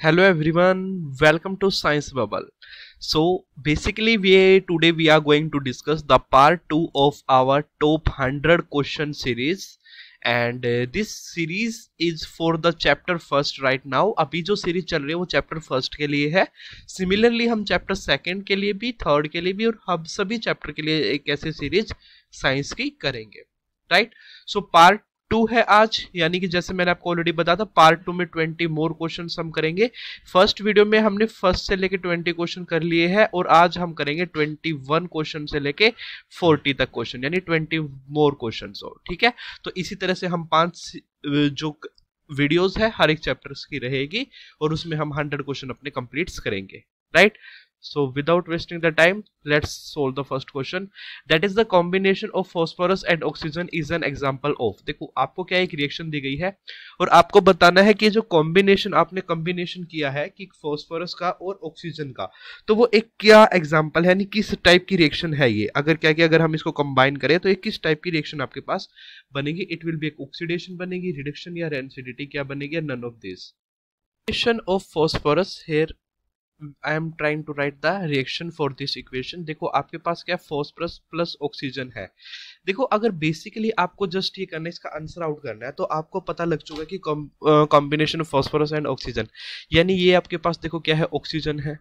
Hello everyone, welcome to Science Bubble. So basically today we are going to discuss the part 2 of our top 100 question series and this series is for the chapter first right now. अभी जो series चल रही है वो chapter first के लिए है. Similarly हम चैप्टर सेकंड के लिए भी, थर्ड के लिए भी और हम सभी चैप्टर के लिए एक ऐसी सीरीज साइंस की करेंगे. राइट. सो पार्ट 2 है आज, यानी कि जैसे मैंने आपको ऑलरेडी बताया था पार्ट 2 में 20 मोर क्वेश्चन हम करेंगे. फर्स्ट वीडियो में हमने फर्स्ट से लेके 20 क्वेश्चन कर लिए हैं और आज हम करेंगे 21 क्वेश्चन से लेके 40 तक क्वेश्चन, यानी 20 मोर क्वेश्चन. और ठीक है, तो इसी तरह से हम 5 जो वीडियोस है हर एक चैप्टर्स की रहेगी और उसमें हम 100 क्वेश्चन अपने कंप्लीट करेंगे. Right. So without wasting the time, let's solve the first question. That is the combination of phosphorus and oxygen is an example of. देखो आपको क्या एक रिएक्शन दी गई है और आपको बताना है कि जो कॉम्बिनेशन आपने कॉम्बिनेशन किया है कि फॉस्फोरस का और ऑक्सीजन का, तो वो एक क्या एग्जांपल है, यानी किस टाइप की रिएक्शन है ये. अगर क्या कि अगर हम इसको कंबाइन करें तो एक किस टाइप की रिएक्शन आपके पास बनेगी. इट विल बी एक ऑक्सीडेशन बनेगी, रिडक्शन या रेसिडिटी क्या बनेगी, none of this. Reaction of phosphorus here I am trying to write the reaction for this equation. देखो आपके पास क्या फॉस्फोरस प्लस ऑक्सीजन है. देखो अगर बेसिकली आपको जस्ट ये करना है, इसका आंसर आउट करना है, तो आपको पता लग चुका कि combination of phosphorus and oxygen, यानी ये आपके पास देखो क्या है, ऑक्सीजन है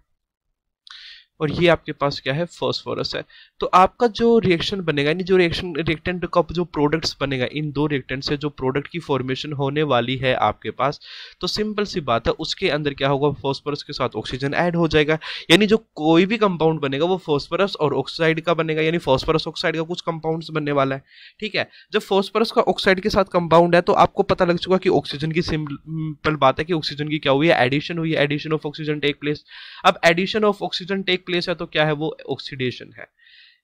और ये आपके पास क्या है, फॉस्फोरस है. तो आपका जो रिएक्शन बनेगा, यानी जो रिएक्शन रिएक्टेंट का जो प्रोडक्ट्स बनेगा, इन दो रिएक्टेंट से जो प्रोडक्ट की फॉर्मेशन होने वाली है आपके पास, तो सिंपल सी बात है उसके अंदर क्या होगा, फॉस्फोरस के साथ ऑक्सीजन ऐड हो जाएगा. यानी जो कोई भी कंपाउंड बनेगा वो फॉस्फोरस और ऑक्साइड का बनेगा, यानी फॉस्फोरस ऑक्साइड का कुछ कंपाउंड्स बनने वाला है. ठीक है. जब फॉस्फोरस का ऑक्साइड के साथ कंपाउंड है तो आपको पता लग चुका कि ऑक्सीजन की सिंपल बात है कि ऑक्सीजन की क्या हुई है, एडिशन हुई है, addition of oxygen take place. अब addition of oxygen take place है तो क्या है, वो ऑक्सीडेशन है.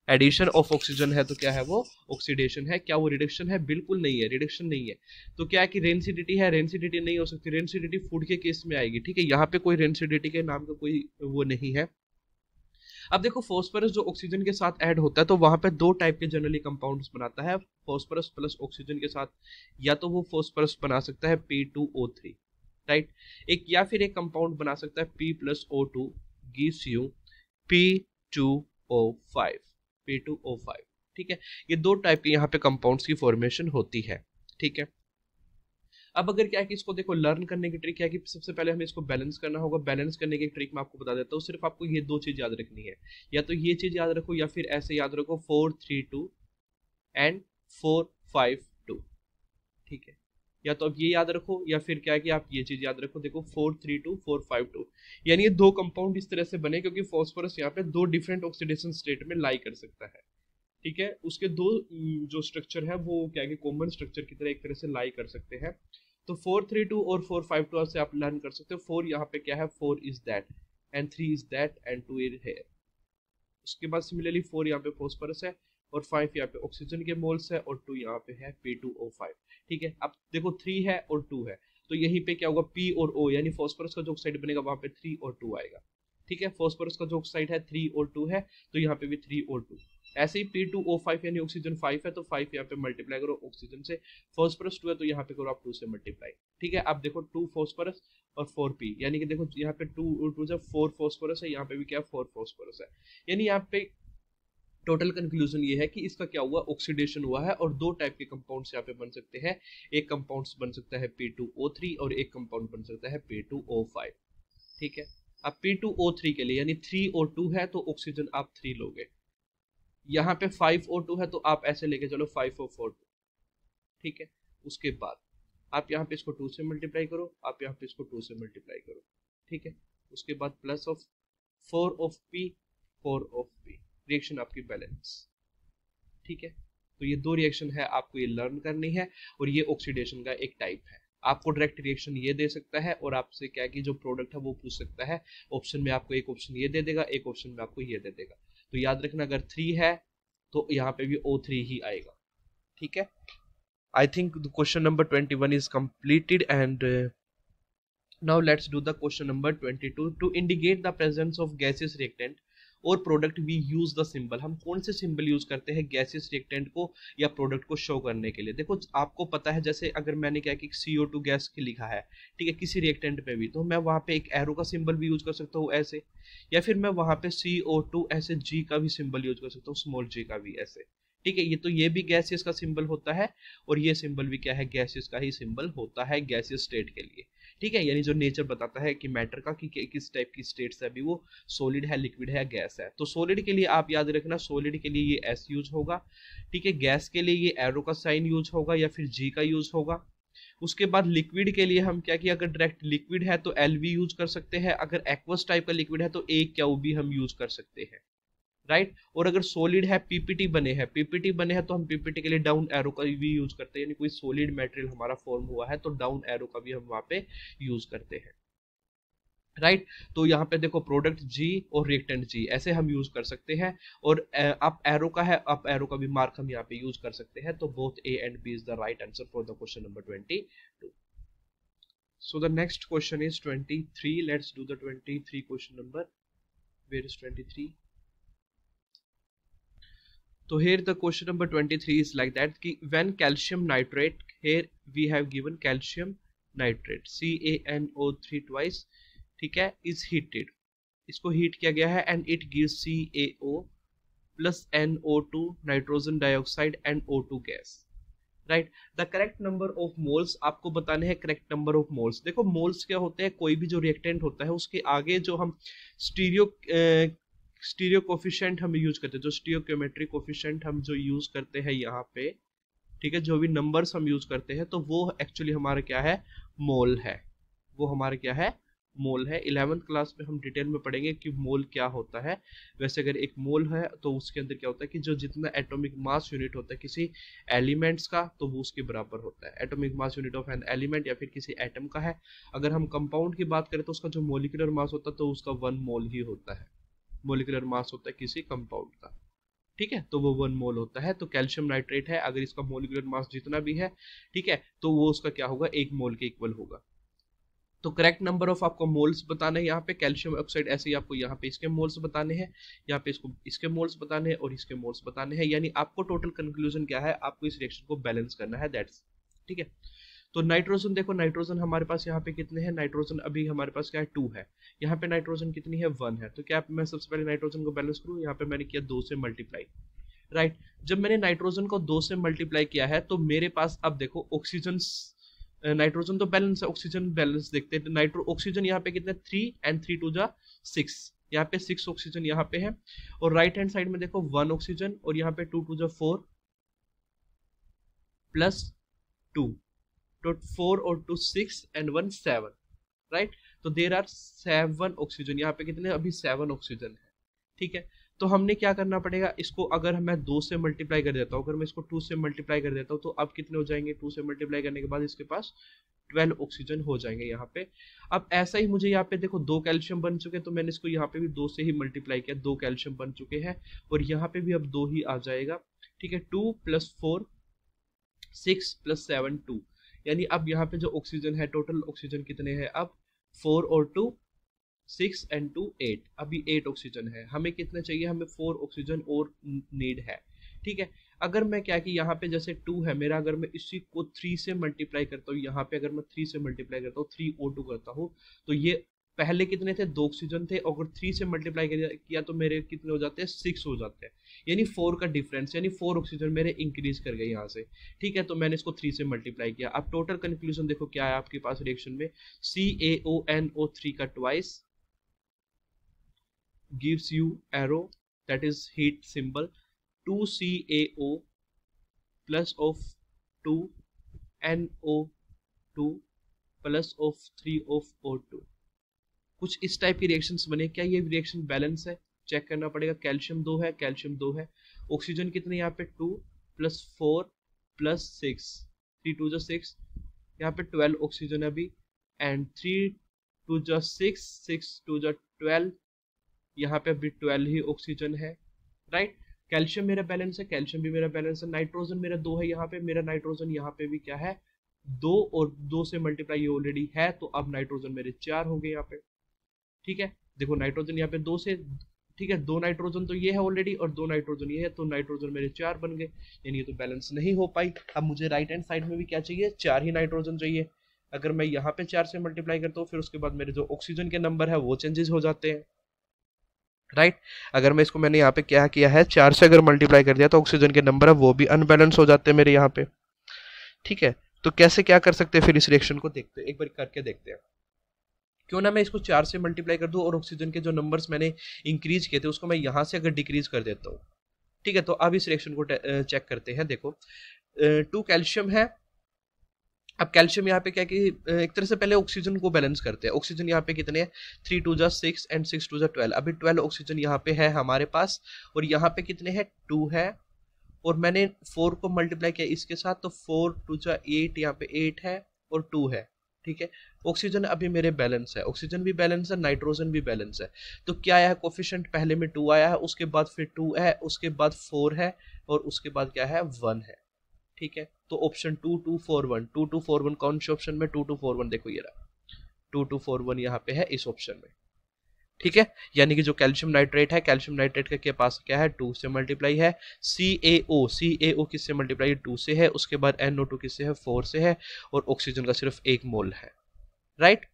एडिशन ऑफ ऑक्सीजन है तो क्या है, वो ऑक्सीडेशन है. क्या वो रिडक्शन है? बिल्कुल नहीं है, रिडक्शन नहीं है. तो क्या है कि रेंसिडिटी है, रेंसिडिटी नहीं हो सकती. रेंसिडिटी फूड के केस में आएगी. ठीक है, यहाँ पे कोई रेंसिडिटी के नाम का कोई वो नहीं है. अब देखो फॉस्फोरस जो ऑक्सीजन के साथ ऐड होता है तो वहां पे दो टाइप के जनरली कंपाउंड्स बनाता है फॉस्फोरस प्लस ऑक्सीजन के साथ. या तो वो फॉस्फोरस बना सकता है P2O3, राइट. एक या फिर एक कंपाउंड बना सकता है P plus O2 gives you P2O5. P2O5. ठीक है, ये दो टाइप के यहाँ पे कंपाउंड्स की फॉर्मेशन होती है. ठीक है. अब अगर क्या है कि इसको देखो लर्न करने की ट्रिक क्या है कि सबसे पहले हमें इसको बैलेंस करना होगा. बैलेंस करने की ट्रिक मैं आपको बता देता हूँ. सिर्फ आपको ये दो चीज याद रखनी है, या तो ये चीज याद रखो या फिर ऐसे याद रखो 432 एंड 452. ठीक है, या तो अब ये याद रखो या फिर क्या है कि आप ये चीज याद रखो. देखो 432 452, यानी ये दो कंपाउंड इस तरह से बने क्योंकि फॉस्फोरस यहाँ पे दो डिफरेंट ऑक्सीडेशन स्टेट में लाई कर सकता है. ठीक है, उसके दो जो स्ट्रक्चर है वो क्या है कि कॉमन स्ट्रक्चर की तरह एक तरह से लाई कर सकते हैं. तो 432 और 452 से आप लर्न कर सकते हो. 4 यहाँ पे क्या है, 4 is that and 3 is that and 2 is here. उसके बाद सिमिलरली 4 यहाँ पे फॉस्फोरस है और 5 यहाँ पे ऑक्सीजन के मोल्स है और 2 यहाँ पे है P2O5. ठीक है. अब देखो 3 है और 2 है तो यहीं पे क्या होगा, P और O, यानी फॉस्फोरस का जो ऑक्साइड बनेगा वहां पे 3 और 2 आएगा. ठीक है, फॉस्फोरस का जो ऑक्साइड है 3 और 2 है तो यहाँ पे भी 3 और 2. ऐसे ही P2O5 यानी ऑक्सीजन 5 है तो 5 यहाँ पे मल्टीप्लाई करो ऑक्सीजन से. फॉस्फोरस 2 है तो यहाँ पे करो आप 2 से मल्टीप्लाई. ठीक है. अब देखो 2 फॉस्फोरस और 4P, यानी कि देखो यहाँ पे 2 और 2 जब 4 फॉस्फोरस है, यहाँ पे भी क्या 4 फॉस्फोरस है. यानी यहाँ पे टोटल कंक्लूजन ये है कि इसका क्या हुआ, ऑक्सीडेशन हुआ है और दो टाइप के कंपाउंड्स यहाँ पे बन सकते हैं. एक कंपाउंड्स बन सकता है P2O3 और एक कंपाउंड बन सकता है P2O5. ठीक है. अब P2O3 के लिए यानी 3 और 2 है तो ऑक्सीजन आप 3 लोगे. यहाँ पे 5 और 2 है तो आप ऐसे लेके चलो 5 और 4 2. ठीक है. उसके बाद आप यहाँ पे इसको 2 से मल्टीप्लाई करो, आप यहाँ पे इसको 2 से मल्टीप्लाई करो. ठीक है. उसके बाद plus of 4 of P 4 of P, reaction आपकी बैलेंस. ठीक है. तो ये दो रिएक्शन है, आपको ये लर्न करनी है और ये ऑक्सीडेशन का एक टाइप है. आपको डायरेक्ट रिएक्शन ये दे सकता है और आपसे क्या है कि जो प्रोडक्ट है वो पूछ सकता है. ऑप्शन में आपको एक ऑप्शन ये दे देगा, एक ऑप्शन में आपको ये दे देगा. तो याद रखना अगर 3 है तो यहाँ पे भी O3 ही आएगा. ठीक है. I think question number 21 is completed and now let's do the question number 22. To indicate the presence of gaseous reactant और product we use the symbol, हम कौन से सिंबल यूज करते हैं गैसियस रिएक्टेंट को या प्रोडक्ट को शो करने के लिए। देखो आपको पता है, जैसे अगर मैंने क्या कि CO2 गैस की लिखा है, ठीक है, किसी रिएक्टेंट पे भी, तो मैं वहां पे एक एरो का सिंबल भी यूज कर सकता हूँ ऐसे, या फिर मैं वहां पे CO2 ऐसे G का भी सिंबल यूज कर सकता हूँ, स्मॉल g का भी ऐसे, ठीक है। ये तो ये भी गैसियस का सिंबल होता है, और ये सिंबल भी क्या है, गैसियस का ही सिंबल होता है गैसियस स्टेट के लिए, ठीक है। यानी जो नेचर बताता है कि मैटर का कि किस टाइप की स्टेट है, अभी वो सॉलिड है, लिक्विड है या गैस है। तो सॉलिड के लिए आप याद रखना, सॉलिड के लिए ये S यूज होगा, ठीक है। गैस के लिए ये एरो का साइन यूज होगा या फिर G का यूज होगा। उसके बाद लिक्विड के लिए हम क्या किया, अगर डायरेक्ट लिक्विड है तो LV यूज कर सकते हैं, अगर एक्वस टाइप का लिक्विड है तो AQ भी हम यूज कर सकते हैं, राइट। और अगर सॉलिड है, PPT बने हैं तो हम PPT के लिए डाउन एरो का भी यूज करते हैं, यानी कोई सॉलिड मटेरियल हमारा फॉर्म हुआ है तो डाउन एरो का भी हम वहां पे यूज करते हैं, राइट। तो यहाँ पे देखो प्रोडक्ट G और रिएक्टेंट G ऐसे हम यूज कर सकते हैं, और अप एरो का है, अप एरो का भी मार्क हम यहाँ पे यूज कर सकते हैं। तो both A and B is the right answer for the question number 22। So the next question is 23. Let's do the 23 question number. Where is 23? So here the question number 23 is like that कि when calcium nitrate, here we have given calcium nitrate CaNO3 twice, ठीक है, is heated, इसको heat किया गया है, and it gives CaO plus NO2 nitrogen dioxide and O2 gas, right. The correct number of moles आपको बताने हैं, correct number of moles. देखो मोल्स क्या होते हैं, कोई भी जो रिएक्टेंट होता है उसके आगे जो हम स्टीरियो कोफिशिएंट हम यूज करते हैं, जो स्टीरियोकेमेट्री कोफिशिएंट हम जो यूज करते हैं यहाँ पे, ठीक है, जो भी नंबर्स हम यूज करते हैं तो वो एक्चुअली हमारा क्या है, मोल है, वो हमारा क्या है, मोल है। 11th क्लास में हम डिटेल में पढ़ेंगे कि मोल क्या होता है। वैसे अगर एक मोल है तो उसके अंदर क्या होता है कि जो जितना एटॉमिक मास यूनिट होता है किसी एलिमेंट्स का, तो वो उसके बराबर होता है। Atomic mass unit of an element या फिर किसी एटम का है। अगर हम कंपाउंड की बात करें तो उसका जो मोलिकुलर मास होता है तो उसका 1 मोल ही होता है, मोलिकुलर मास होता है किसी कंपाउंड का, ठीक है, तो वो 1 मोल होता है। तो कैल्शियम नाइट्रेट है, अगर इसका मोलिकुलर मास जितना भी है, ठीक है, तो वो उसका क्या होगा, 1 मोल के इक्वल होगा। तो करेक्ट नंबर ऑफ आपको मोल्स बताने हैं यहाँ पे कैल्शियम ऑक्साइड, ऐसे ही आपको यहाँ पे इसके मोल्स बताने हैं, यहाँ पे इसको इसके मोल्स बताने हैं और इसके मोल्स बताने हैं। यानी आपको टोटल कंक्लूजन क्या है, आपको इस रिएक्शन को बैलेंस करना है, दैट्स, ठीक है। तो नाइट्रोजन देखो, नाइट्रोजन हमारे पास यहाँ पे कितने हैं, नाइट्रोजन अभी हमारे पास क्या है, 2 है। यहाँ पे नाइट्रोजन कितनी है, 1 है। तो क्या मैं सबसे पहले नाइट्रोजन को बैलेंस करूँ, यहाँ पे मैंने किया 2 से मल्टीप्लाई, राइट। जब मैंने नाइट्रोजन को 2 से मल्टीप्लाई किया है तो मेरे पास अब देखो ऑक्सीजन, नाइट्रोजन तो बैलेंस है, ऑक्सीजन बैलेंस देखते हैं। नाइट्रो ऑक्सीजन यहाँ पे कितने, 3 and 3 2 जा 6, यहाँ पे 6 ऑक्सीजन यहाँ पे है। और राइट हैंड साइड में देखो 1 ऑक्सीजन, और यहाँ पे 2 2 जा 4 प्लस 2, तो 4 और 2 6 and 1 7, राइट। तो देर आर 7 ऑक्सीजन, यहाँ पे कितने, अभी 7 ऑक्सीजन है, ठीक है। तो हमने क्या करना पड़ेगा, इसको अगर मैं 2 से मल्टीप्लाई कर देता हूँ, अगर मैं इसको 2 से मल्टीप्लाई कर देता हूँ तो अब कितने हो जाएंगे, 2 से मल्टीप्लाई करने के बाद इसके पास 12 ऑक्सीजन हो जाएंगे यहाँ पे। अब ऐसा ही मुझे यहाँ पे देखो 2 कैल्शियम बन चुके, तो मैंने इसको यहाँ पे भी 2 से ही मल्टीप्लाई किया, 2 कैल्शियम बन चुके हैं, और यहाँ पे भी अब 2 ही आ जाएगा, ठीक है। 2 + 4 6 + 7 2, यानी अब यहाँ पे जो ऑक्सीजन है, टोटल ऑक्सीजन कितने हैं अब, 4 और 2 6 and 2 8, अभी 8 ऑक्सीजन है। हमें कितने चाहिए, हमें 4 ऑक्सीजन और नीड है, ठीक है। अगर मैं क्या कि यहाँ पे जैसे 2 है मेरा, अगर मैं इसी को 3 से मल्टीप्लाई करता हूँ, यहाँ पे अगर मैं 3 से मल्टीप्लाई करता हूँ, 3O2 करता हूँ, तो ये पहले कितने थे, 2 ऑक्सीजन थे, और अगर 3 से मल्टीप्लाई किया तो मेरे कितने हो जाते हैं, 6 हो जाते हैं, यानी 4 का डिफरेंस, यानी 4 ऑक्सीजन मेरे इंक्रीज कर गए यहाँ से, ठीक है। तो मैंने इसको 3 से मल्टीप्लाई किया। अब टोटल कंक्लूजन देखो क्या है आपके पास रिएक्शन में, CaONO3 का twice gives you arrow, that is heat symbol, 2CaO plus of 2NO2 plus of 3 of O2। कुछ इस टाइप की रिएक्शंस बने। क्या ये रिएक्शन बैलेंस है, चेक करना पड़ेगा। कैल्शियम 2 है, कैल्शियम 2 है, ऑक्सीजन कितने यहाँ पे 2 + 4 + 6, 3 2 जा 6, यहाँ पे 12 ऑक्सीजन अभी, एंड 3 2 जा 6 6 2 जा 12, यहाँ पे अभी 12 ही ऑक्सीजन है, राइट। कैल्शियम मेरा बैलेंस है, कैल्शियम भी मेरा बैलेंस है। नाइट्रोजन मेरा 2 है, यहाँ पे मेरा नाइट्रोजन यहाँ पे भी क्या है 2, और 2 से मल्टीप्लाई ये ऑलरेडी है, तो अब नाइट्रोजन मेरे 4 हो गए यहाँ पे, ठीक है। देखो नाइट्रोजन यहाँ पे 2 से ठीक है, 2 नाइट्रोजन तो ये है ऑलरेडी और 2 नाइट्रोजन ये है, तो नाइट्रोजन मेरे 4 बन गए, यानी ये तो बैलेंस नहीं हो पाई। अब मुझे राइट हैंड साइड में भी क्या चाहिए, 4 ही नाइट्रोजन चाहिए। अगर मैं यहाँ पे 4 से मल्टीप्लाई करता हूँ, फिर उसके बाद मेरे जो ऑक्सीजन के नंबर है वो चेंजेस हो जाते हैं, राइट। अगर मैं इसको मैंने यहाँ पे क्या किया है, 4 से अगर मल्टीप्लाई कर दिया तो ऑक्सीजन के नंबर है वो भी अनबैलेंस हो जाते हैं मेरे यहाँ पे, ठीक है। तो कैसे क्या कर सकते हैं फिर इस रिएक्शन को, देखते हैं एक बार करके देखते हैं। क्यों ना मैं इसको 4 से मल्टीप्लाई कर दूं और ऑक्सीजन के जो नंबर्स मैंने इंक्रीज किए थे उसको मैं यहाँ से अगर डिक्रीज कर देता हूँ, ठीक है। तो अब इस रिएक्शन को चेक करते हैं। देखो 2 कैल्शियम है। अब कैल्शियम यहाँ पे क्या कि एक तरह से पहले ऑक्सीजन को बैलेंस करते हैं। ऑक्सीजन यहाँ पे कितने हैं, 3 2 जा 6 एंड 6 2 जा 12। अभी 12 ऑक्सीजन यहाँ पे है हमारे पास, और यहाँ पे कितने हैं, 2 है, और मैंने 4 को मल्टीप्लाई किया इसके साथ, तो 4 2 जा 8, यहाँ पे 8 है और 2 है, ठीक है। ऑक्सीजन अभी मेरे बैलेंस है, ऑक्सीजन भी बैलेंस है, नाइट्रोजन भी बैलेंस है। तो क्या आया है, कोफिशिएंट पहले में 2 आया है, उसके बाद फिर 2 है, उसके बाद 4 है, और उसके बाद क्या है, 1 है, ठीक है। तो ऑप्शन 2 2 4 1, 2 2 4 1 कौन से ऑप्शन में, 2 2 4 1 देखो ये रहा, 2 2 4 1 यहाँ पे है इस ऑप्शन में, ठीक है। यानी कि जो कैल्शियम नाइट्रेट है, कैल्शियम नाइट्रेट के पास क्या है, 2 से मल्टीप्लाई है। CaO किससे मल्टीप्लाई, 2 से है। उसके बाद NO2 किससे है, 4 से है, और ऑक्सीजन का सिर्फ 1 मोल है, राइट।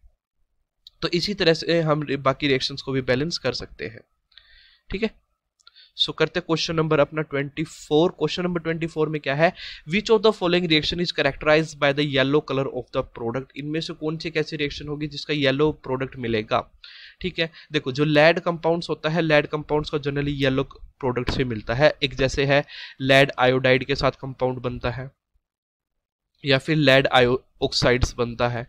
तो इसी तरह से हम बाकी रिएक्शंस को भी बैलेंस कर सकते हैं, ठीक है। सो करते क्वेश्चन नंबर अपना 24। क्वेश्चन नंबर 24 में क्या है, which of the following reaction is characterised by the yellow colour of the product. इनमें से कौन सी कैसी रिएक्शन होगी जिसका येलो प्रोडक्ट मिलेगा, ठीक है। देखो जो लेड कंपाउंड्स होता है, लेड कंपाउंड्स का जनरली येलो प्रोडक्ट से मिलता है। एक जैसे है लेड आयोडाइड के साथ कंपाउंड बनता है, या फिर लेड आयो ऑक्साइड्स बनता है,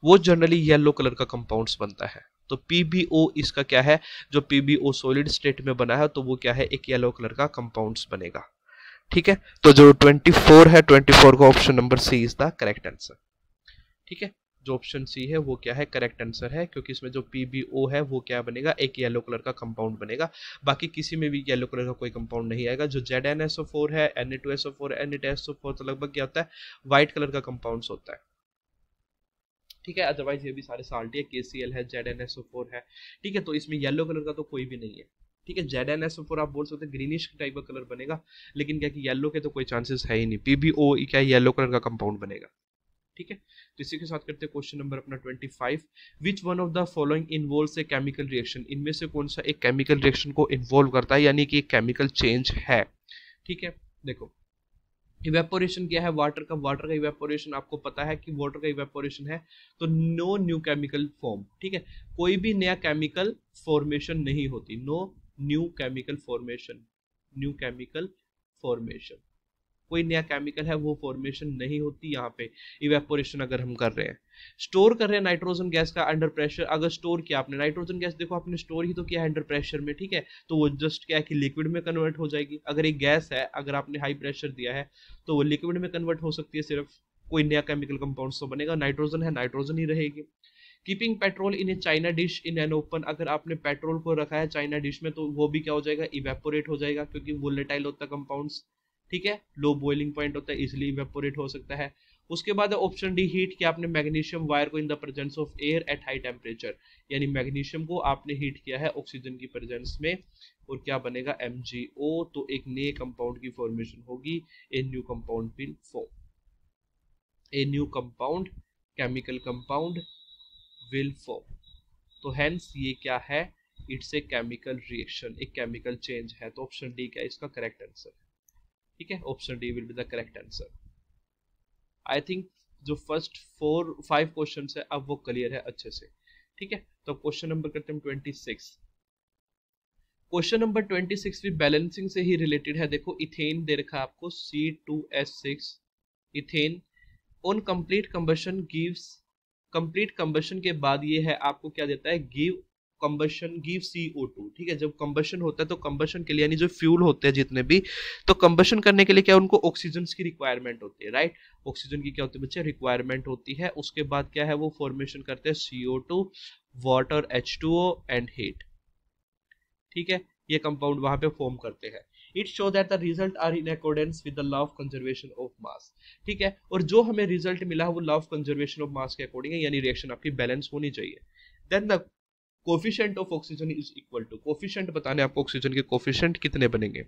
वो जनरली येलो कलर का कंपाउंड्स बनता है। तो PbO इसका क्या है, जो PbO सॉलिड स्टेट में बना है तो वो क्या है, एक येलो कलर का कंपाउंड्स बनेगा, ठीक है। तो जो 24 है, 24 का option number C is the correct answer, ठीक है। जो ऑप्शन सी है वो क्या है, करेक्ट आंसर है, क्योंकि इसमें जो PbO है वो क्या बनेगा, एक येलो कलर का कंपाउंड बनेगा। बाकी किसी में भी येलो कलर का कोई कंपाउंड नहीं आएगा। जो ZnSO4 है, Na2SO4, Na2SO4 तो लगभग क्या होता है, व्हाइट कलर का कंपाउंड्स होता है, ठीक है। अदरवाइज ये भी सारे साल्टी है, KCl है, ZnSO4 है, ठीक है। तो इसमें येलो कलर का तो कोई भी नहीं है, ठीक है। ZnSO4 आप बोल सकते हैं ग्रीनिश टाइप का कलर बनेगा, लेकिन क्या कि येलो के तो कोई चांसेस है ही नहीं। PbO क्या येलो कलर का कंपाउंड बनेगा, ठीक है। तो इसी के साथ करते हैं क्वेश्चन नंबर अपना 25। Which one of the following involves a chemical reaction. इनमें से कौन सा एक केमिकल रिएक्शन को इन्वॉल्व करता है, यानी कि एक केमिकल चेंज है, ठीक है। देखो इवेपोरेशन क्या है, वाटर का इवेपोरेशन आपको पता है कि वाटर का इवेपोरेशन है तो नो न्यू केमिकल फॉर्म, ठीक है। कोई भी नया केमिकल फॉर्मेशन नहीं होती, no new chemical formation, new chemical formation, कोई नया केमिकल है वो फॉर्मेशन नहीं होती यहाँ पे इवेपोरेशन अगर हम कर रहे हैं। स्टोर कर रहे हैं नाइट्रोजन गैस का अंडर प्रेशर, अगर स्टोर किया आपने नाइट्रोजन गैस, देखो आपने स्टोर ही तो किया है अंडर प्रेशर में, ठीक है। तो वो जस्ट क्या है कि लिक्विड में कन्वर्ट हो जाएगी। अगर एक गैस है, अगर आपने हाई प्रेशर दिया है तो वो लिक्विड में कन्वर्ट हो सकती है सिर्फ, कोई नया केमिकल कंपाउंड तो बनेगा, नाइट्रोजन है नाइट्रोजन ही रहेगी। Keeping petrol in A China dish in an open, अगर आपने पेट्रोल को रखा है चाइना डिश में तो वो भी क्या हो जाएगा, इवेपोरेट हो जाएगा, क्योंकि वोलेटाइल होता है कंपाउंड्स, ठीक है। लो बॉइलिंग पॉइंट होता है इसलिए इवेपोरेट हो सकता है। उसके बाद ऑप्शन डी हीट, कि आपने मैग्नीशियम वायर को in the presence of air at high temperature, यानी मैग्नीशियम को आपने हीट किया है ऑक्सीजन की प्रेजेंस में, और क्या बनेगा, MgO, तो एक नए कंपाउंड की फॉर्मेशन होगी, a new compound will form, a new compound, chemical compound will form. तो हेंस ये क्या है, इट्स ए केमिकल रिएक्शन, एक केमिकल चेंज है। तो ऑप्शन डी क्या है इसका करेक्ट आंसर, ठीक है। Option D will be the correct answer. I think जो फर्स्ट 4-5 क्वेश्चन है अब वो क्लियर है अच्छे से, ठीक है। तो क्वेश्चन नंबर करते हैं 26। क्वेश्चन नंबर 26 भी बैलेंसिंग से ही रिलेटेड है। देखो इथेन दे रखा है आपको C2H6, ethane on complete combustion gives, complete combustion के बाद ये है आपको क्या देता है, गिव कंबशन गिव CO2, ठीक है। जब कंबशन होता है तो कंबशन के लिए यानी जो फ्यूल होते हैं जितने भी, तो कंबशन करने के लिए क्या उनको ऑक्सीजन की रिक्वायरमेंट होती है, राइट। ऑक्सीजन की क्या होती है बच्चे, रिक्वायरमेंट होती है। उसके बाद क्या है वो फॉर्मेशन करते हैं CO2, water, H2O and heat, ठीक है। ये कंपाउंड वहां पे फॉर्म करते हैं। It show that the result are in accordance with the law of conservation of mass, ठीक है। और जो हमें रिजल्ट मिला वो law of conservation of mass के अकॉर्डिंग है, यानी रिएक्शन आपकी बैलेंस होनी चाहिए। Then the coefficient of oxygen is equal to, coefficient बताने आपको ऑक्सीजन के कोफिशिएंट कितने बनेंगे,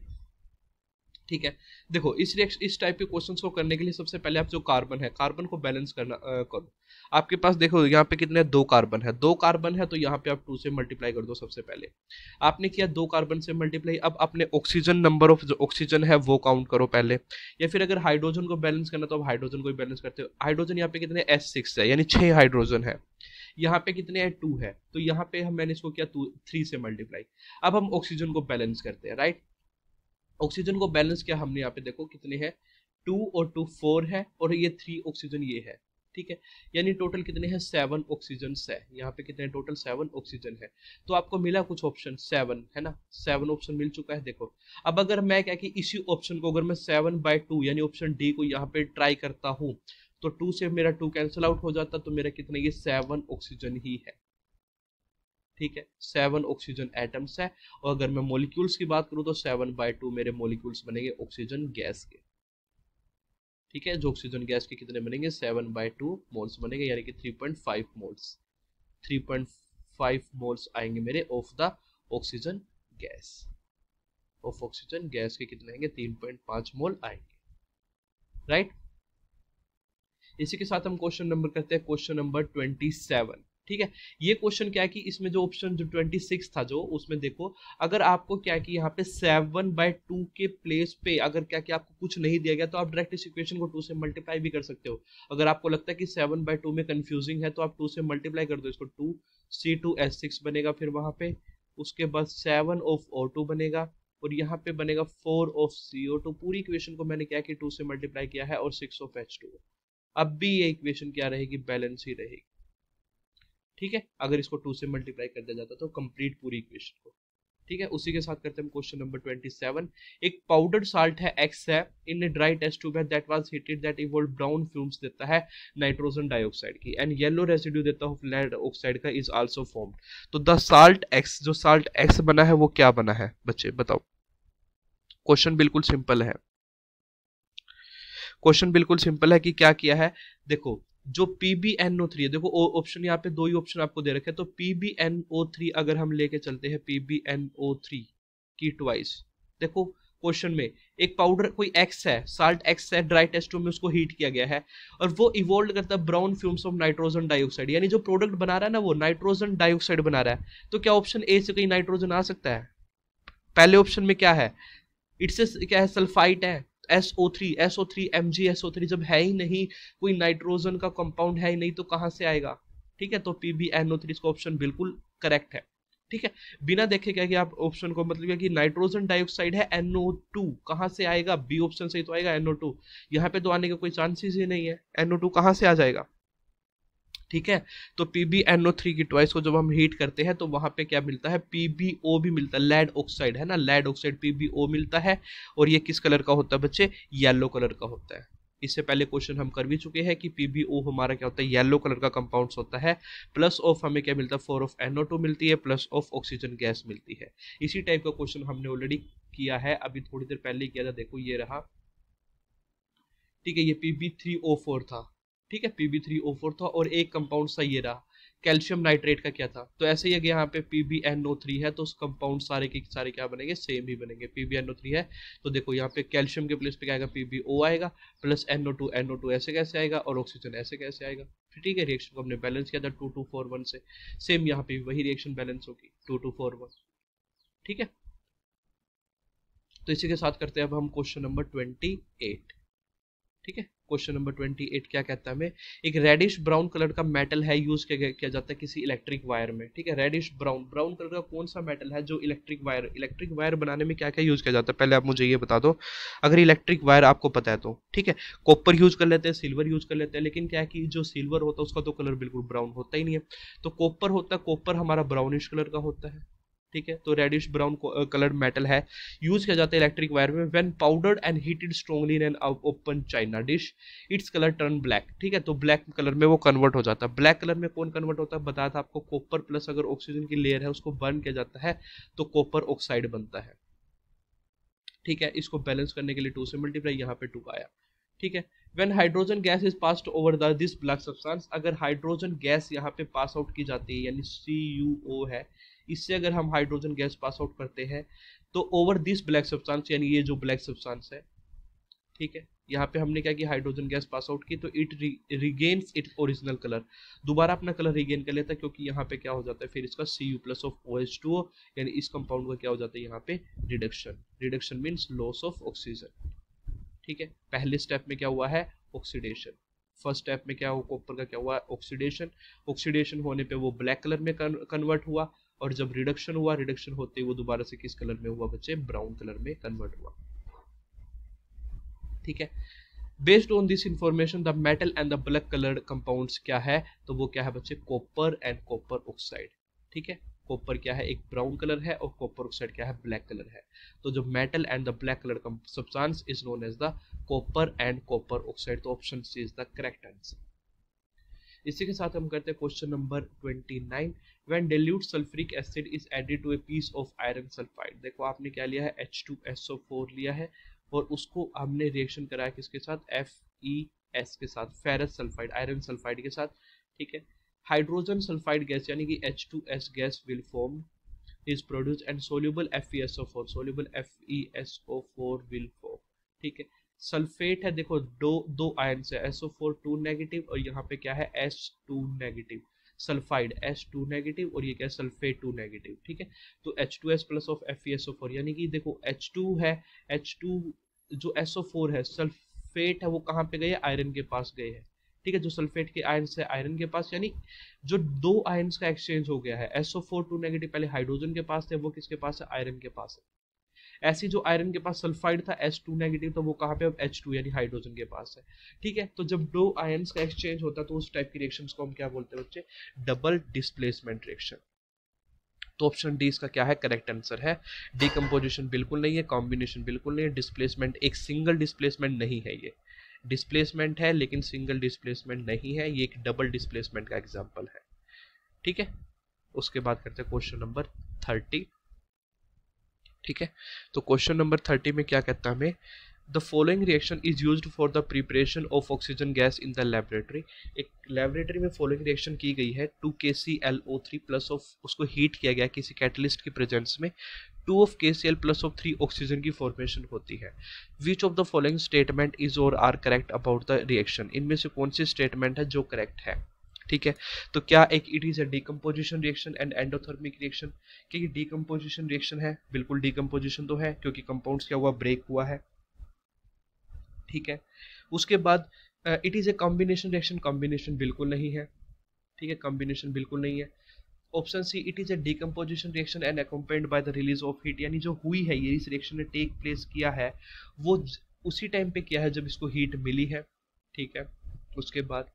ठीक है। देखो इस टाइप के क्वेश्चंस को करने के लिए सबसे पहले आप जो कार्बन है, कार्बन को बैलेंस करना करो। आपके पास देखो यहाँ पे कितने, 2 कार्बन है, 2 कार्बन है तो यहाँ पे आप 2 से मल्टीप्लाई कर दो। सबसे पहले आपने किया 2 कार्बन से मल्टीप्लाई, अब अपने ऑक्सीजन नंबर ऑफ जो ऑक्सीजन है वो काउंट करो पहले, या फिर अगर हाइड्रोजन को बैलेंस करना तो आप हाइड्रोजन को भी बैलेंस करते हो। हाइड्रोजन यहाँ पे कितने, S6 है, यानी 6 हाइड्रोजन है। यहाँ पे कितने हैं, 2 है, तो यहाँ पे मैंने इसको किया 3 से मल्टीप्लाई। अब हम ऑक्सीजन को बैलेंस करते हैं, राइट। ऑक्सीजन को बैलेंस किया हमने, यहाँ पे देखो कितने हैं, 2 और 2 4 है, और ये 3 ऑक्सीजन ये है, ठीक है। यानी टोटल कितने हैं, 7 ऑक्सीजन है। यहाँ पे कितने टोटल, 7 ऑक्सीजन है। तो आपको मिला कुछ ऑप्शन 7 है ना, 7 ऑप्शन मिल चुका है। देखो अब अगर मैं क्या कि इसी ऑप्शन को अगर मैं 7/2 यानी ऑप्शन डी को यहाँ पे ट्राई करता हूँ, तो 2 से मेरा 2 कैंसिल आउट हो जाता, तो मेरा कितने, ये 7 ऑक्सीजन ही है, ठीक है। 7 ऑक्सीजन एटम्स है। और अगर मैं मॉलिक्यूल्स की बात करूं तो 7/2 मेरे मॉलिक्यूल्स बनेंगे ऑक्सीजन गैस के, ठीक है। जो ऑक्सीजन गैस के कितने बनेंगे, 7/2 मोल्स बनेंगे, यानी कि 3.5 मोल्स, 3.5 मोल्स आएंगे मेरे of the oxygen gas. Of oxygen gas के कितने आएंगे, 3.5 मोल आएंगे, राइट। इसी के साथ हम क्वेश्चन नंबर करते हैं, क्वेश्चन नंबर 27, ठीक है। ये क्वेश्चन क्या है कि इसमें जो ऑप्शन जो 26 था, जो उसमें देखो अगर आपको क्या है कि यहाँ पे 7/2 के प्लेस पे अगर क्या कि आपको कुछ नहीं दिया गया, तो आप डायरेक्ट इस इक्वेशन को 2 से मल्टीप्लाई भी कर सकते हो। अगर आपको लगता है कि 7/2 में कंफ्यूजिंग है तो आप 2 से मल्टीप्लाई कर दो इसको, 2C2H6 बनेगा, फिर वहां पे उसके बाद 7 ऑफ O2 बनेगा, और यहाँ पे बनेगा 4 ऑफ CO2। पूरी इक्वेशन को मैंने क्या कि 2 से मल्टीप्लाई किया है, और 6 ऑफ H2। अब भी ये इक्वेशन क्या रहेगी, बैलेंस ही रहेगी, ठीक है। अगर इसको 2 से मल्टीप्लाई कर दिया जाता तो कंप्लीट पूरी इक्वेशन को, ठीक है। उसी के साथ करते हैं हम क्वेश्चन नंबर 27। एक पाउडर्ड साल्ट है X है, इन ए ड्राई टेस्ट ट्यूब है that was heated that evolve brown fumes देता है नाइट्रोजन डाइऑक्साइड की, एंड येलो रेसिड्यू देता है लेड ऑक्साइड का, इज आल्सो फॉर्म्ड। तो द साल्ट X, जो साल्ट X बना है वो क्या बना है बच्चे, बताओ। क्वेश्चन बिल्कुल सिंपल है, क्वेश्चन बिल्कुल सिंपल है कि क्या किया है। देखो जो PbNO3 है, देखो ऑप्शन यहाँ पे 2 ही ऑप्शन आपको दे रखे हैं, तो PbNO3 अगर हम लेके चलते हैं PbNO3 की ट्वाइस, देखो क्वेश्चन में एक पाउडर कोई X है, साल्ट X है, ड्राई टेस्ट ट्यूब में उसको हीट किया गया है, और वो इवॉल्व करता है brown fumes of nitrogen dioxide, यानी जो प्रोडक्ट बना रहा है ना वो नाइट्रोजन डाइऑक्साइड बना रहा है। तो क्या ऑप्शन ए से कहीं नाइट्रोजन आ सकता है? पहले ऑप्शन में क्या है, इट्स क्या है, सल्फाइट है, SO3 MgSO3 जब है ही नहीं, कोई नाइट्रोजन का कंपाउंड है ही नहीं, तो कहां से आएगा, ठीक है। तो PbNO3 इसका ऑप्शन बिल्कुल करेक्ट है, ठीक है। बिना देखे क्या कि आप ऑप्शन को मतलब कि नाइट्रोजन डाइऑक्साइड है NO2 कहां से आएगा, बी ऑप्शन से ही तो आएगा NO2, यहाँ पे तो आने का कोई चांसेस ही नहीं है, NO2 कहां से आ जाएगा, ठीक है। तो PbNO3 की ट्वाइस को जब हम हीट करते हैं तो वहां पे क्या मिलता है, PbO भी मिलता है, लेड ऑक्साइड है ना, लेड ऑक्साइड PbO मिलता है, और ये किस कलर का होता है बच्चे, येलो कलर का होता है। इससे पहले क्वेश्चन हम कर भी चुके हैं कि PbO हमारा क्या होता है, येलो कलर का कंपाउंड होता है। प्लस ऑफ हमें क्या मिलता है, 4 ऑफ NO2 मिलती है, प्लस ऑफ ऑक्सीजन गैस मिलती है। इसी टाइप का क्वेश्चन हमने ऑलरेडी किया है, अभी थोड़ी देर पहले किया था, देखो ये रहा, ठीक है। ये Pb3O4 था, ठीक है, Pb3O4 था, और एक कंपाउंड सा ये रहा, कैल्शियम नाइट्रेट का क्या था। तो ऐसे ही अगर यहाँ पे PbNO3 है तो उस कंपाउंड सारे के सारे क्या बनेंगे, सेम ही बनेंगे। PbNO3 है तो देखो यहाँ पे कैल्शियम के प्लेस पे क्या आएगा, PbO आएगा, प्लस NO2 ऐसे कैसे आएगा, और ऑक्सीजन ऐसे कैसे आएगा, ठीक है। रिएक्शन को हमने बैलेंस किया था 2-2-4-1 से, सेम यहाँ पे वही रिएक्शन बैलेंस होगी 2-2-4-1, ठीक है। तो इसी के साथ करते हैं अब हम क्वेश्चन नंबर 28, ठीक है। क्वेश्चन नंबर 28 क्या कहता है हमें, एक रेडिश ब्राउन कलर का मेटल है, यूज किया जाता है किसी इलेक्ट्रिक वायर में, ठीक है। रेडिश ब्राउन कलर का कौन सा मेटल है जो इलेक्ट्रिक वायर बनाने में क्या क्या यूज किया जाता है, पहले आप मुझे ये बता दो। अगर इलेक्ट्रिक वायर आपको पता है तो ठीक है, कॉपर यूज कर लेते हैं, सिल्वर यूज कर लेते हैं, लेकिन क्या है कि जो सिल्वर होता है उसका तो कलर बिल्कुल ब्राउन होता ही नहीं है, तो कॉपर होता है, कॉपर हमारा ब्राउनिश कलर का होता है, ठीक है। तो रेडिश ब्राउन कलर्ड मेटल है, यूज किया जाता है इलेक्ट्रिक वायर में। When powdered and heated strongly in an open China dish, its colour turn black, ठीक है। तो ब्लैक कलर में वो कन्वर्ट हो जाता है। ब्लैक कलर में कौन कन्वर्ट होता है, बताया था आपको, कॉपर प्लस अगर ऑक्सीजन की लेयर है उसको बर्न किया जाता है तो कॉपर ऑक्साइड बनता है, ठीक है। इसको बैलेंस करने के लिए 2 से मल्टीप्लाई, यहाँ पे 2 आया, ठीक है। When hydrogen gas is passed over the this black substance, अगर हाइड्रोजन गैस यहाँ पे पास आउट की जाती है, यानी CuO है, इससे अगर हम हाइड्रोजन गैस पास आउट करते हैं तो ओवर दिस ब्लैक सब्सटेंस, यानी ये जो ब्लैक सब्सटेंस है, ठीक है, यहाँ पे हमने क्या किया, हाइड्रोजन गैस पास आउट की, तो it regains it original colour, दोबारा अपना कलर रिगेन कर लेता है, क्योंकि यहाँ पे क्या हो जाता है फिर इसका Cu प्लस ऑफ OH2O, यानी इस कंपाउंड का क्या हो जाता है यहाँ पे reduction. Reduction means loss of oxygen. ठीक है, पहले स्टेप में क्या हुआ है, ऑक्सीडेशन। फर्स्ट स्टेप में क्या हुआ, कॉपर का क्या हुआ, ऑक्सीडेशन। ऑक्सीडेशन होने पे वो ब्लैक कलर में कन्वर्ट हुआ, और जब रिडक्शन हुआ, रिडक्शन होते ही वो दोबारा से किस कलर में हुआ बच्चे, ब्राउन कलर में कन्वर्ट हुआ। ठीक है, based on this information the metal and the black coloured compounds क्या है, तो वो क्या है बच्चे, कॉपर एंड कॉपर ऑक्साइड। ठीक है, कॉपर क्या है, एक ब्राउन कलर है, और कॉपर ऑक्साइड क्या है, ब्लैक कलर है। तो जो metal and the black colour substance is known as the copper and copper oxide. तो option C is the correct answer. इसी के साथ हम करते हैं question number 29। When dilute sulphuric acid is added to a piece of iron sulphide. देखो आपने क्या लिया है, H2SO4 लिया है, और उसको हमने रिएक्शन कराया किसके साथ, FeS के साथ, फेरस सल्फाइड, आयरन सल्फाइड के साथ। ठीक है, हाइड्रोजन सल्फाइड गैस यानी कि H2S gas will form is produced and soluble FeSO4, soluble FeSO4 will form। ठीक है, सल्फेट है, देखो दो आयन है, SO4 2 नेगेटिव, और यहाँ पे क्या है, H2 negative, sulphide H2 negative, और ये क्या है, सल्फेट 2 नेगेटिव। ठीक है, तो H2S प्लस ऑफ FeSO4, यानी कि देखो H2 है, H2 जो SO4 है, सल्फेट है, वो कहाँ पे गए, आयरन के पास गए हैं। ठीक है, जो सल्फेट के आयन है आयरन के पास, यानी जो दो आयन्स का एक्सचेंज हो गया है, SO4 2 नेगेटिव पहले हाइड्रोजन के पास थे, वो किसके पास है, आयरन के पास है। ऐसी जो आयरन के पास सल्फाइड था H2 नेगेटिव, तो वो कहाँ पे, अब H2 यानी हाइड्रोजन के पास है। ठीक है, तो जब दो आयन्स का एक्सचेंज होता है तो उस टाइप की रिएक्शंस को हम क्या बोलते हैं बच्चे, डबल डिस्प्लेसमेंट रिएक्शन। तो ऑप्शन डी इसका क्या है, करेक्ट आंसर है। डीकम्पोजिशन बिल्कुल नहीं है, कॉम्बिनेशन बिल्कुल नहीं है, डिस्प्लेसमेंट एक सिंगल डिस्प्लेसमेंट नहीं है, ये डिस्प्लेसमेंट है लेकिन सिंगल डिस्प्लेसमेंट नहीं है, ये एक डबल डिस्प्लेसमेंट का एग्जांपल है। ठीक है, उसके बाद करते हैं क्वेश्चन नंबर 30। ठीक है, तो क्वेश्चन नंबर 30 में क्या कहता है हमें, the following reaction is used for the preparation of oxygen gas in the laboratory. एक लेबोरेटरी में फॉलोइंग रिएक्शन की गई है, 2KClO3 प्लस ऑफ, उसको हीट किया गया किसी कैटलिस्ट की प्रेजेंस में, 2 of KCl plus of 3 oxygen की फॉर्मेशन होती है। Which of the following statement is or are correct about the reaction. इनमें से कौन सी स्टेटमेंट है जो करेक्ट है। ठीक है, तो क्या एक it is a decomposition reaction and endothermic reaction, क्या ये डीकम्पोजिशन रिएक्शन है, बिल्कुल डीकम्पोजिशन तो है, क्योंकि कंपाउंड्स क्या हुआ, ब्रेक हुआ है। ठीक है, उसके बाद it is a combination reaction, combination बिल्कुल नहीं है। ठीक है, कॉम्बिनेशन बिल्कुल नहीं है। Option C, it is a decomposition reaction and accompanied by the release of heat, यानी जो हुई है ये, इस रिएक्शन ने टेक प्लेस किया है, वो उसी टाइम पे किया है जब इसको हीट मिली है। ठीक है, उसके बाद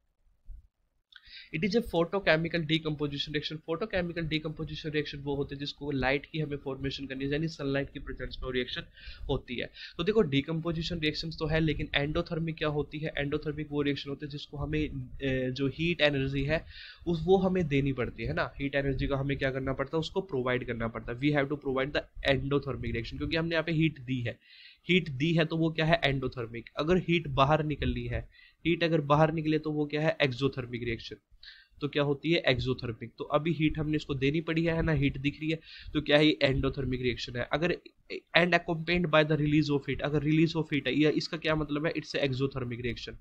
it is A photochemical decomposition reaction. Photochemical decomposition reaction वो होते हैं जिसको लाइट की हमें फॉर्मेशन करनी है, यानी सनलाइट की प्रेजेंस में रिएक्शन होती है। तो देखो डीकम्पोजिशन रिएक्शन तो है, लेकिन एंडोथर्मिक क्या होती है, एंडोथर्मिक वो रिएक्शन होती है जिसको हमें जो हीट एनर्जी है वो हमें देनी पड़ती है ना, हीट एनर्जी का हमें क्या करना पड़ता है, उसको प्रोवाइड करना पड़ता है। We have to provide the endothermic reaction, क्योंकि हमने यहाँ पे हीट दी है, हीट दी है तो वो क्या है, एंडोथर्मिक। अगर हीट बाहर निकलनी है, हीट अगर बाहर निकले तो वो क्या है, एक्सोथर्मिक रिएक्शन। तो क्या होती है, एक्सोथर्मिक। तो अभी हीट हमने इसको देनी पड़ी है ना, हीट दिख रही है, तो क्या है, ये एंडोथर्मिक रिएक्शन है। अगर and accompanied by the release of heat, अगर रिलीज ऑफ हीट है, या इसका क्या मतलब है, इट्स एक्सोथर्मिक रिएक्शन।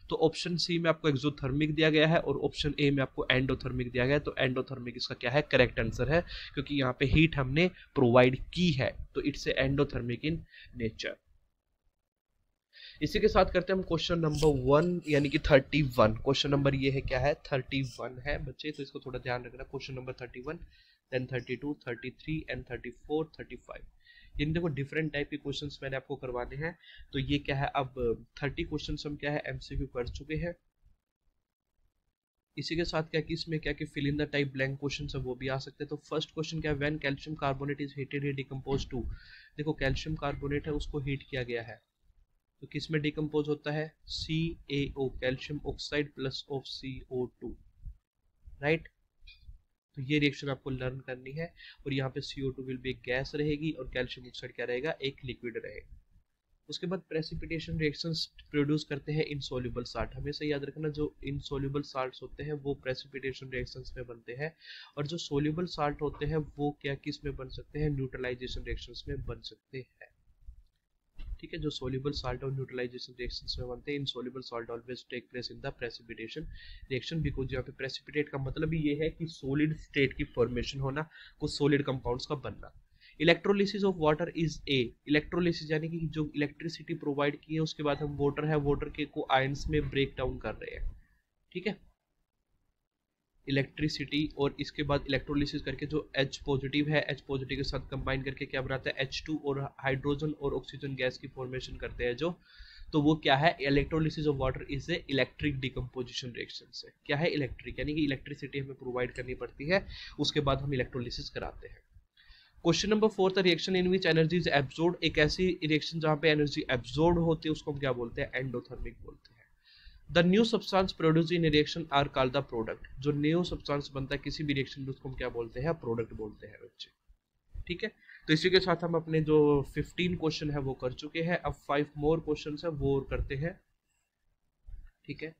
तो ऑप्शन सी में आपको एक्सोथर्मिक दिया गया है, और ऑप्शन ए में आपको एंडोथर्मिक दिया गया है। तो एंडोथर्मिक इसका क्या है, करेक्ट आंसर है, क्योंकि यहाँ पे हीट हमने प्रोवाइड की है, तो इट्स एंडोथर्मिक इन नेचर। इसी के साथ करते हैं हम क्वेश्चन नंबर 1 यानी कि 31। क्वेश्चन नंबर ये है, क्या है, 31 है बच्चे, तो इसको थोड़ा ध्यान रखना। Question number 31, then 32, 33 and 34, 35। यानी देखो डिफरेंट टाइप के क्वेश्चंस मैंने आपको करवाने हैं। तो ये क्या है, अब 30 क्वेश्चंस हम क्या है, MCQ कर चुके हैं। इसी के साथ क्या कि इसमें क्या कि fill in the type blank question है वो भी आ सकते हैं। तो फर्स्ट क्वेश्चन क्या है, when calcium carbonate is heated it decompose to. देखो कैल्शियम कार्बोनेट है, उसको हीट किया गया है, तो किस में डिकम्पोज होता है, CaO, calcium oxide plus of CO2, right. तो ये रिएक्शन आपको लर्न करनी है, और यहाँ पे CO2 विल भी एक गैस रहेगी, और कैल्शियम ऑक्साइड क्या रहेगा, एक लिक्विड रहेगा। उसके बाद प्रेसिपिटेशन रिएक्शंस प्रोड्यूस करते हैं इनसॉल्युबल साल्ट। हमेशा याद रखना जो इनसॉल्युबल साल्ट्स होते हैं वो प्रेसिपिटेशन रिएक्शंस में बनते हैं, और जो सोल्यूबल साल्ट होते हैं वो क्या किस में बन सकते हैं, न्यूट्रलाइजेशन रिएक्शंस में बन सकते हैं। ठीक है, जो सोल्यूबल साल्ट और न्यूट्रलाइजेशन रिएक्शंस में बनते हैं, insoluble salt always take place in the precipitation reaction, because यहाँ पे प्रेसिपिटेट का मतलब ही ये है कि सॉलिड स्टेट की फॉर्मेशन होना, कुछ सॉलिड कंपाउंड्स का बनना। Electrolysis of water is a, electrolysis यानी कि जो इलेक्ट्रिसिटी प्रोवाइड की है उसके बाद हम वाटर है, वाटर के को आयंस में ब्रेक डाउन कर रहे हैं। ठीक है, इलेक्ट्रिसिटी और इसके बाद इलेक्ट्रोलिसिस करके जो H पॉजिटिव है, H पॉजिटिव के साथ कंबाइन करके क्या बनाता है, H2 और हाइड्रोजन और ऑक्सीजन गैस की फॉर्मेशन करते हैं जो, तो वो क्या है, electrolysis of water is a electric decomposition reaction से। क्या है, इलेक्ट्रिक, यानी कि इलेक्ट्रिसिटी हमें प्रोवाइड करनी पड़ती है, उसके बाद हम इलेक्ट्रोलिसिस कराते हैं। Question number 4, the reaction in which energy is absorbed, एक ऐसी रिएक्शन जहां पे एनर्जी एब्जॉर्ब होती है उसको हम क्या बोलते हैं, एंडोथर्मिक बोलते हैं। The new substance produce in reaction are called the product, जो न्यू सब्सटेंस बनता है किसी भी रिएक्शन में उसको हम क्या बोलते हैं, प्रोडक्ट बोलते हैं बच्चे। ठीक है, तो इसी के साथ हम अपने जो 15 क्वेश्चन है वो कर चुके हैं, अब 5 मोर क्वेश्चन है वो और करते हैं। ठीक है,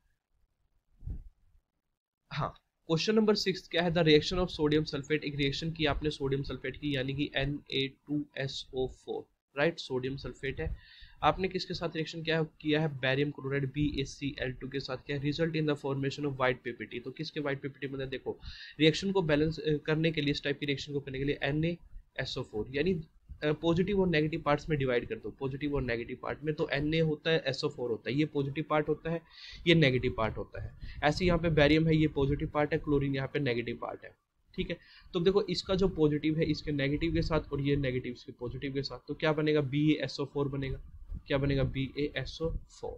हाँ, क्वेश्चन नंबर 6 क्या है, the reaction of sodium sulphate, एक रिएक्शन की आपने सोडियम सल्फेट की यानी कि Na2SO4, राइट, सोडियम सल्फेट है। आपने किसके साथ रिएक्शन क्या किया है, बैरियम क्लोराइड BaCl2 के साथ, क्या result in the formation of white PPT, तो किसके व्हाइट पीपीटी में, देखो रिएक्शन को बैलेंस करने के लिए, इस टाइप की रिएक्शन को करने के लिए NaSO4 यानी पॉजिटिव और नेगेटिव पार्ट्स में डिवाइड कर दो, पॉजिटिव और नेगेटिव पार्ट में, तो Na होता है, SO4 होता है, ये पॉजिटिव पार्ट होता है, ये नेगेटिव पार्ट होता है। ऐसे यहाँ पे बैरियम है, ये पॉजिटिव पार्ट है, क्लोरीन यहाँ पे नेगेटिव पार्ट है। ठीक है, तो देखो इसका जो पॉजिटिव है इसके नेगेटिव के साथ और ये नेगेटिव इसके पॉजिटिव के साथ, तो क्या बनेगा, BaSO4 बनेगा, क्या बनेगा, BaSO4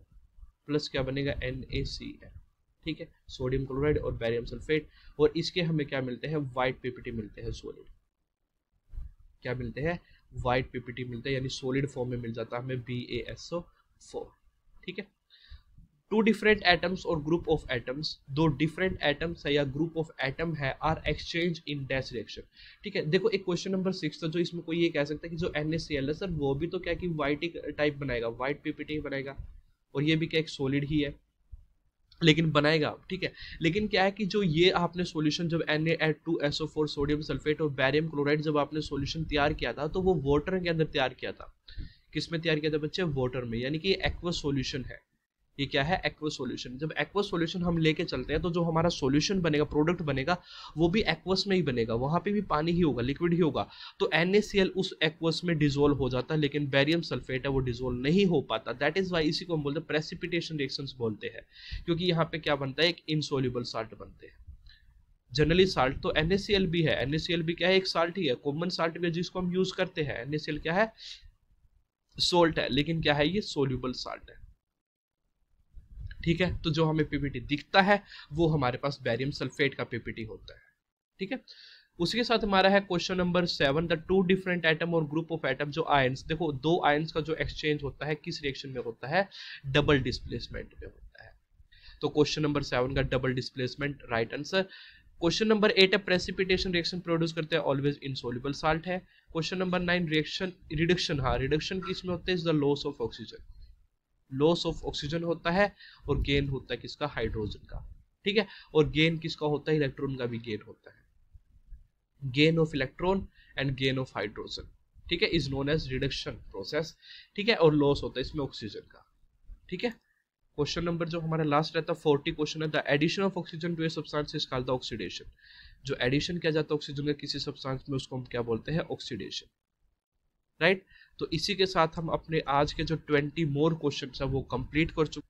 प्लस क्या बनेगा, NaCl। ठीक है, सोडियम क्लोराइड और बैरियम सल्फेट, और इसके हमें क्या मिलते हैं, व्हाइट पीपीटी मिलते हैं, सॉलिड, क्या मिलते हैं, व्हाइट पीपीटी मिलता है, यानी सॉलिड फॉर्म में मिल जाता है हमें BaSO4। ठीक है, टू डिफरेंट एटम्स और ग्रुप ऑफ एटम्स, दो डिफरेंट एटम्स है या ग्रुप ऑफ एटम है, are exchange in dash reaction. ठीक है, देखो एक क्वेश्चन नंबर 6 था जो इसमें कोई ये कह सकता है कि जो NaCl है सर वो भी तो क्या कि व्हाइट टाइप बनाएगा, व्हाइट पीपीटी बनाएगा, और ये भी क्या एक सॉलिड ही है लेकिन बनाएगा। ठीक है, लेकिन क्या है कि जो ये आपने सॉल्यूशन जब Na2SO4 सोडियम सल्फेट और बैरियम क्लोराइड जब आपने सॉल्यूशन तैयार किया था तो वो वाटर के अंदर तैयार किया था, किस में तैयार किया था बच्चे, वाटर में, यानी कि ये एक्वस सॉल्यूशन है। ये क्या है, एक्वस सॉल्यूशन। जब एक्वस सॉल्यूशन हम लेके चलते हैं तो जो हमारा सॉल्यूशन बनेगा, प्रोडक्ट बनेगा, वो भी एक्वस में ही बनेगा, वहां पे भी पानी ही होगा, लिक्विड ही होगा, तो NaCl उस एक्वस में डिसोल्व हो जाता है, लेकिन बैरियम सल्फेट है वो डिसोल्व नहीं हो पाता। दैट इज वाई इसी को हम बोलते हैं प्रेसिपिटेशन रिएक्शंस बोलते हैं, क्योंकि यहाँ पे क्या बनता है, एक इनसॉल्युबल साल्ट बनते हैं। जनरली साल्ट तो NaCl भी है, NaCl भी क्या है, एक साल्ट ही है, कॉमन साल्ट भी है जिसको हम यूज करते हैं। NaCl क्या है, सोल्ट है, लेकिन क्या है, ये सोल्यूबल साल्ट है। ठीक है, तो जो हमें पीपीटी दिखता है वो हमारे पास बैरियम सल्फेट का पीपीटी होता है। ठीक है, उसी के साथ हमारा है question number 7, the two different atom और ग्रुप ऑफ एटम, जो आयंस, देखो दो आयंस का जो एक्सचेंज होता है किस रिएक्शन में होता है, डबल डिस्प्लेसमेंट में होता है। तो क्वेश्चन नंबर 7 का double displacement right answer. Question number 8 है प्रेसिपिटेशन रिएक्शन प्रोड्यूस करते हैं ऑलवेज इनसॉल्युबल साल्ट है। क्वेश्चन नंबर 9 रिएक्शन रिडक्शन, हाँ रिडक्शन किस में होता है, is the loss of oxygen, loss of oxygen होता है, और गेन होता है किसका, हाइड्रोजन का। ठीक है, और गेन किसका होता है, इलेक्ट्रॉन का भी गेन होता है, gain of electron and gain of hydrogen. ठीक है, is known as reduction process. ठीक है, और लॉस होता है इसमें ऑक्सीजन का। ठीक है, क्वेश्चन नंबर जो हमारा लास्ट रहता है 40 क्वेश्चन है, the addition of oxygen to a substance is called the oxidation. जो एडिशन किया जाता है ऑक्सीजन का किसी सब्सटेंस में उसको हम क्या बोलते हैं, ऑक्सीडेशन। राइट, तो इसी के साथ हम अपने आज के जो 20 मोर क्वेश्चन है वो कंप्लीट कर चुके।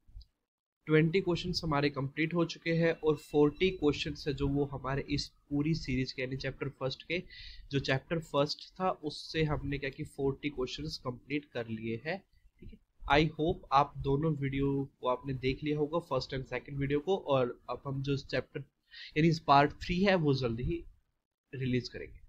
20 क्वेश्चन हमारे कंप्लीट हो चुके हैं, और 40 क्वेश्चन है जो वो हमारे इस पूरी सीरीज के यानी चैप्टर फर्स्ट के, जो चैप्टर फर्स्ट था उससे हमने क्या कि 40 क्वेश्चन कंप्लीट कर लिए हैं। ठीक है, आई होप आप दोनों वीडियो को आपने देख लिया होगा, फर्स्ट एंड सेकंड वीडियो को, और अब हम जो चैप्टर यानी पार्ट 3 है वो जल्दी ही रिलीज करेंगे।